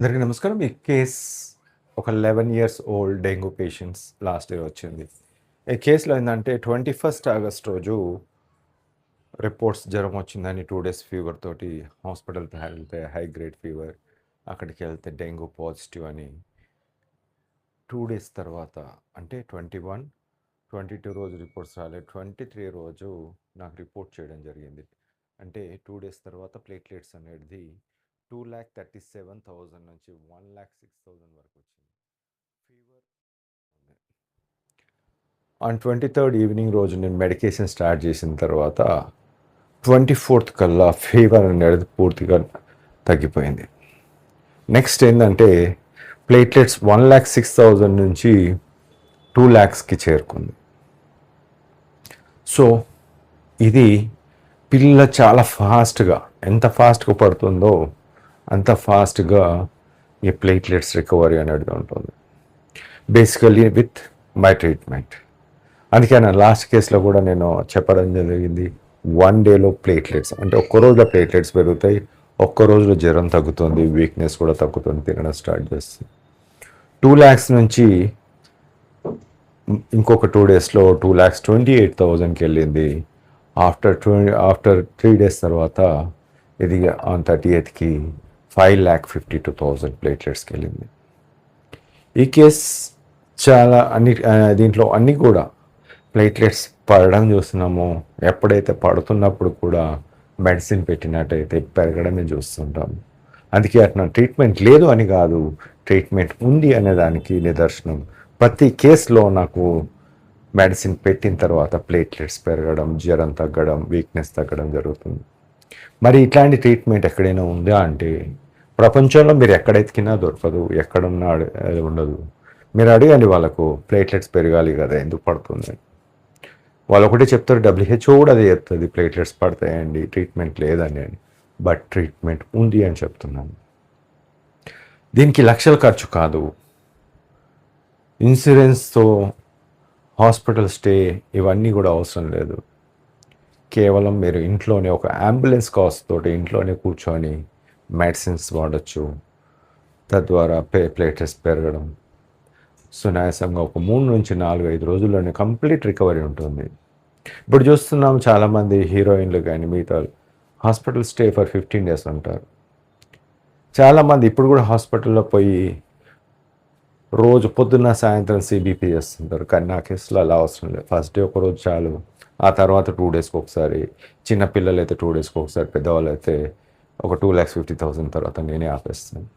అందరికీ నమస్కారం. ఈ కేస్ ఒక 11 years old dengue patients last year వచ్చింది. ఈ కేసులో ఏందంటే 21 ఆగస్ట్ రోజు రిపోర్ట్స్ జ్వరం వచ్చిందని 2 డేస్ ఫీవర్ తోటి హాస్పిటల్‌కి వెళ్తే హై గ్రేడ్ ఫీవర్. అక్కడికి వెళ్తే డెంగ్యూ పాజిటివ్ అని 2 డేస్ తర్వాత అంటే 21, 22 రోజు రిపోర్ట్స్ రాలేదు. 23 రోజు నాకు రిపోర్ట్ చేయడం జరిగింది. అంటే 2 డేస్ తర్వాత ప్లేట్లెట్స్ అనేది 2,37,000 నుంచి 1,06,000 వరకు వచ్చింది. ఫీవర్ ఉంది. ఆన్ 23rd ఈవినింగ్ రోజు నేను మెడికేషన్ స్టార్ట్ చేసిన తర్వాత 24th కల్లా ఫీవర్ అనేది పూర్తిగా తగ్గిపోయింది. నెక్స్ట్ ఏంటంటే ప్లేట్లెట్స్ 1,06,000 నుంచి 2,00,000కి చేరుకుంది. సో ఇది పిల్ల చాలా ఫాస్ట్గా ఎంత ఫాస్ట్గా పడుతుందో అంత ఫాస్ట్గా ఈ ప్లేట్లెట్స్ రికవరీ అనేది ఉంటుంది బేసికలీ విత్ మై ట్రీట్మెంట్. అందుకే నా లాస్ట్ కేసులో కూడా నేను చెప్పడం జరిగింది, 1 డేలో ప్లేట్లెట్స్ అంటే ఒక్క రోజులో ప్లేట్లెట్స్ పెరుగుతాయి, ఒక్క రోజులో జ్వరం తగ్గుతుంది, వీక్నెస్ కూడా తగ్గుతుంది, తినడం స్టార్ట్ చేస్తుంది. 2,00,000 నుంచి ఇంకొక 2 డేస్లో 2,28,000కి వెళ్ళింది. ఆఫ్టర్ 3 డేస్ తర్వాత ఇది ఆన్ 30థ్కి 5,52,000 ప్లేట్లెట్స్కి వెళ్ళింది. ఈ కేస్ చాలా దీంట్లో అన్నీ కూడా ప్లేట్లెట్స్ పడడం చూస్తున్నాము. ఎప్పుడైతే పడుతున్నప్పుడు కూడా మెడిసిన్ పెట్టినట్టయితే పెరగడమే చూస్తుంటాము. అందుకే అట్లా ట్రీట్మెంట్ లేదు అని కాదు, ట్రీట్మెంట్ ఉంది అనే దానికి నిదర్శనం. ప్రతి కేసులో నాకు మెడిసిన్ పెట్టిన తర్వాత ప్లేట్లెట్స్ పెరగడం, జ్వరం తగ్గడం, వీక్నెస్ తగ్గడం జరుగుతుంది. మరి ఇట్లాంటి ట్రీట్మెంట్ ఎక్కడైనా ఉందా అంటే ప్రపంచంలో మీరు ఎక్కడ ఎతికినా దొరకదు, ఎక్కడున్నా ఉండదు. మీరు అడగండి వాళ్ళకు, ప్లేట్లెట్స్ పెరగాలి కదా ఎందుకు పడుతుంది, వాళ్ళు ఒకటే చెప్తారు, WHO కూడా అదే చెప్తుంది, ప్లేట్లెట్స్ పడతాయండి, ట్రీట్మెంట్ లేదని అని. బట్ ట్రీట్మెంట్ ఉంది అని చెప్తున్నాను. దీనికి లక్షల ఖర్చు కాదు, ఇన్సూరెన్స్తో హాస్పిటల్ స్టే ఇవన్నీ కూడా అవసరం లేదు. కేవలం మీరు ఇంట్లోనే ఒక అంబులెన్స్ కాస్ట్ తోటి ఇంట్లోనే కూర్చొని మెడిసిన్స్ వాడచ్చు. తద్వారా ప్లేట్లెట్స్ పెరగడం సునాయాసంగా ఒక 3 నుంచి 4-5 రోజుల్లోనే కంప్లీట్ రికవరీ ఉంటుంది. ఇప్పుడు చూస్తున్నాం చాలామంది హీరోయిన్లు కానీ మిగతా హాస్పిటల్ స్టే ఫర్ 15 డేస్ ఉంటారు. చాలామంది ఇప్పుడు కూడా హాస్పిటల్లో పోయి రోజు పొద్దున్న సాయంత్రం CBP చేస్తుంటారు. కానీ నా కేసులో అలా అవసరం లేదు. ఫస్ట్ డే ఒకరోజు చాలు, ఆ తర్వాత 2 డేస్కి ఒకసారి, చిన్నపిల్లలు అయితే 2 డేస్కి ఒకసారి, పెద్దవాళ్ళు అయితే ఒక 2,50,000 తర్వాత నేనే ఆపేస్తాను.